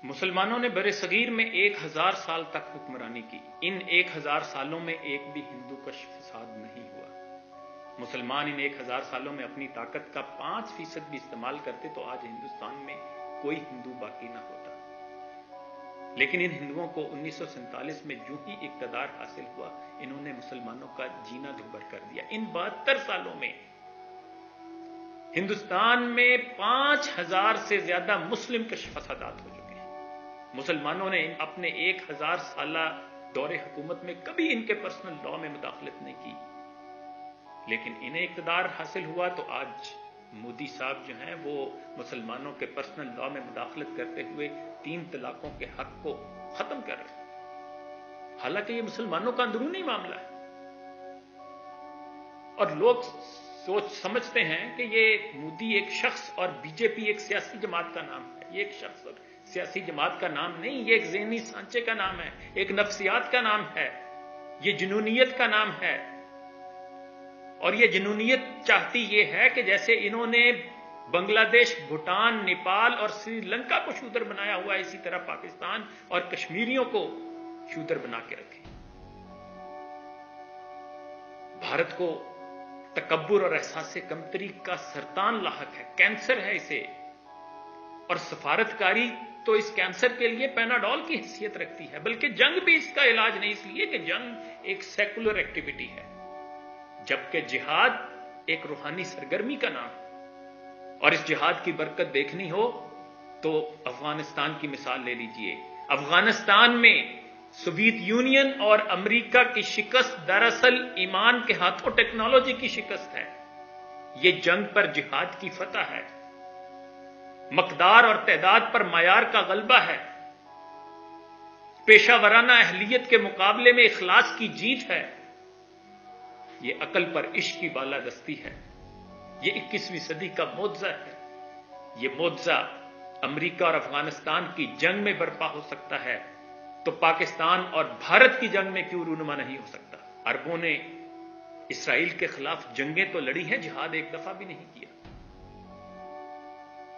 مسلمانوں نے برِ صغیر میں 1000 سال تک حکمرانی کی۔ ان 1000 سالوں میں ایک بھی ہندو کا فساد نہیں ہوا۔ مسلمان ان 1000 سالوں میں اپنی طاقت کا 5% بھی استعمال کرتے تو آج ہندوستان میں کوئی ہندو باقی نہ ہوتا۔ لیکن ان ہندوؤں کو 1947 میں جو ہی اقتدار حاصل ہوا، انہوں نے مسلمانوں کا جینا دھبر کر دیا۔ ان 72 سالوں میں ہندوستان میں 5000 سے زیادہ مسلم کش فسادات ہو چکے ہیں۔ مسلمانوں نے اپنے 1000 سالہ دور حکومت میں کبھی ان کے پرسنل لاء میں مداخلت نہیں کی، لیکن انہیں اقتدار حاصل ہوا تو آج مودی صاحب جو ہیں وہ مسلمانوں کے پرسنل لاء میں مداخلت کرتے ہوئے 3 طلاقوں کے حق کو ختم کر رہے ہیں، حالانکہ یہ مسلمانوں کا اندرونی معاملہ ہے۔ اور لوگ سمجھتے ہیں کہ یہ مودی ایک شخص اور بی جے پی ایک سیاسی جماعت کا نام ہے۔ یہ ایک شخص اور سیاسی جماعت کا نام نہیں، یہ ایک ذہنی سانچے کا نام ہے، ایک نفسیات کا نام ہے، یہ جنونیت کا نام ہے۔ اور یہ جنونیت چاہتی یہ ہے کہ جیسے انہوں نے بنگلہ دیش، بھوٹان، نیپال اور سری لنکا کو شودر بنایا ہوا ہے، اسی طرح پاکستان اور کشمیریوں کو شودر بنا کے رکھے۔ بھارت کو تکبر اور احساس کمتری کا سرطان لاحق ہے، کینسر ہے اسے، اور سفارتکاری تو اس کینسر کے لیے پیناڈول کی حیثیت رکھتی ہے، بلکہ جنگ بھی اس کا علاج نہیں، اس لیے کہ جنگ ایک سیکولر ایکٹیویٹی ہے، جبکہ جہاد ایک روحانی سرگرمی کا نام ہے۔ اور اس جہاد کی برکت دیکھنی ہو تو افغانستان کی مثال لے لیجئے۔ افغانستان میں سوویت یونین اور امریکہ کی شکست دراصل ایمان کے ہاتھوں ٹیکنالوجی کی شکست ہے۔ یہ جنگ پر جہاد کی فتح ہے، مقدار اور تعداد پر معیار کا غلبہ ہے، پیشہ ورانہ اہلیت کے مقابلے میں اخلاص کی جیت ہے، یہ عقل پر عشق کی بالادستی ہے، یہ 21ویں صدی کا معجزہ ہے۔ یہ معجزہ امریکہ اور افغانستان کی جنگ میں برپا ہو سکتا ہے تو پاکستان اور بھارت کی جنگ میں کیوں رونما نہیں ہو سکتا؟ عربوں نے اسرائیل کے خلاف جنگیں تو لڑی ہیں، جہاد ایک دفعہ بھی نہیں کیا۔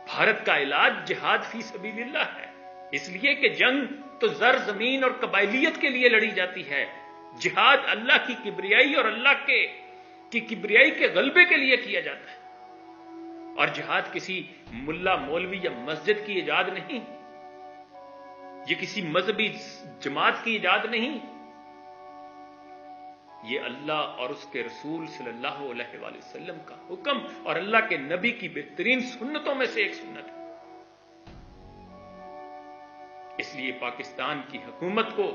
بھارت کا علاج جہاد فی سبیل اللہ ہے، اس لیے کہ جنگ تو زر زمین اور قبائلیت کے لیے لڑی جاتی ہے، جہاد اللہ کی کبریائی اور اللہ کی کبریائی کے غلبے کے لیے کیا جاتا ہے۔ اور جہاد کسی ملا مولوی یا مسجد کی ایجاد نہیں، یہ کسی مذہبی جماعت کی ایجاد نہیں، یہ اللہ اور اس کے رسول صلی اللہ علیہ وآلہ وسلم کا حکم اور اللہ کے نبی کی بہترین سنتوں میں سے ایک سنت ہے۔ اس لیے پاکستان کی حکومت کو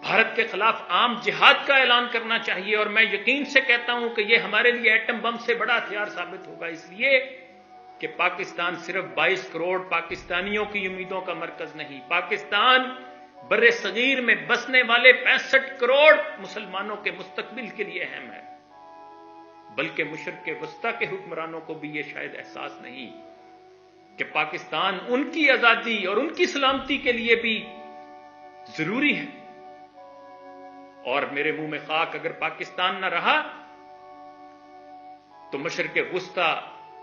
بھارت کے خلاف عام جہاد کا اعلان کرنا چاہیے، اور میں یقین سے کہتا ہوں کہ یہ ہمارے لیے ایٹم بم سے بڑا ہتھیار ثابت ہوگا، اس لیے کہ پاکستان صرف 22 کروڑ پاکستانیوں کی امیدوں کا مرکز نہیں، پاکستان برِ صغیر میں بسنے والے 65 کروڑ مسلمانوں کے مستقبل کے لیے اہم ہے، بلکہ مشرق وسطیٰ کے حکمرانوں کو بھی یہ شاید احساس نہیں کہ پاکستان ان کی آزادی اور ان کی سلامتی کے لیے بھی ضروری ہے۔ اور میرے منہ میں خاک، اگر پاکستان نہ رہا تو مشرق وسطیٰ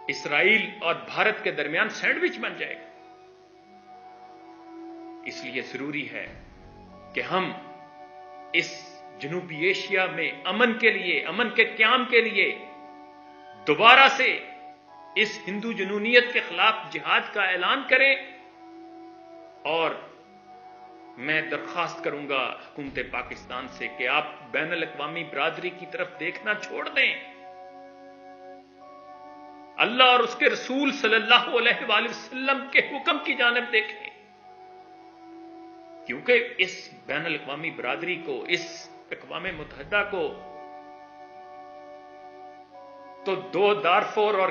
اسرائیل اور بھارت کے درمیان سینڈوچ بن جائے گا۔ اس لیے ضروری ہے کہ ہم اس جنوبی ایشیا میں امن کے لیے، امن کے قیام کے لیے دوبارہ سے اس ہندو جنونیت کے خلاف جہاد کا اعلان کریں، اور میں درخواست کروں گا حکومت پاکستان سے کہ آپ بین الاقوامی برادری کی طرف دیکھنا چھوڑ دیں، اللہ اور اس کے رسول صلی اللہ علیہ وآلہ وسلم کے حکم کی جانب دیکھیں، کیونکہ اس بین الاقوامی برادری کو، اس اقوام متحدہ کو تو 2 دارفور اور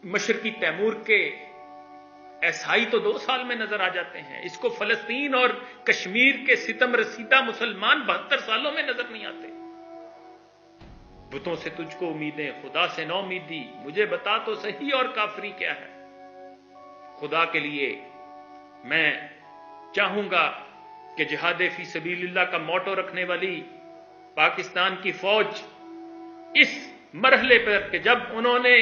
مشرقی تیمور کے ایسائی تو 2 سال میں نظر آ جاتے ہیں، اس کو فلسطین اور کشمیر کے ستم رسیدہ مسلمان 72 سالوں میں نظر نہیں آتے۔ بتوں سے تجھ کو امیدیں، خدا سے نو امیدی، مجھے بتا تو صحیح اور کافری کیا ہے۔ خدا کے لیے میں چاہوں گا کہ جہاد فی سبیل اللہ کا موٹو رکھنے والی پاکستان کی فوج اس مرحلے پر کہ جب انہوں نے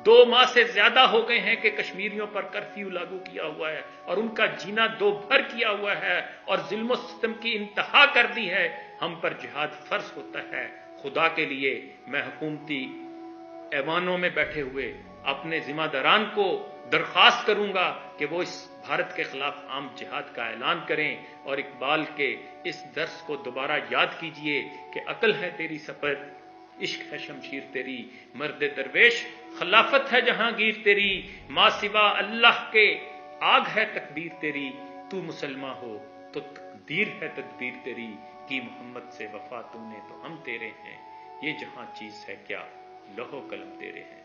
2 ماہ سے زیادہ ہو گئے ہیں کہ کشمیریوں پر کرفیو لاگو کیا ہوا ہے اور ان کا جینا 2 بھر کیا ہوا ہے اور ظلم و ستم کی انتہا کر دی ہے. ہم پر جہاد فرض ہوتا ہے. خدا کے لیے میں حکومتی ایوانوں میں بیٹھے ہوئے اپنے ذمہ داران کو درخواست کروں گا کہ وہ اس بھارت کے خلاف عام جہاد کا اعلان کریں اور اقبال کے اس درس کو دوبارہ یاد کیجئے کہ عقل ہے تیری سپر، عشق ہے شمشیر تیری، مرد درویش خلافت ہے جہانگیر تیری، ماں سوا اللہ کے آگ ہے تکبیر تیری، تو مسلمان ہو تو تقدیر ہے تدبیر تیری، کی محمد سے وفا تو نے تو ہم تیرے ہیں، یہ جہاں چیز ہے کیا لوح و قلم تیرے ہیں.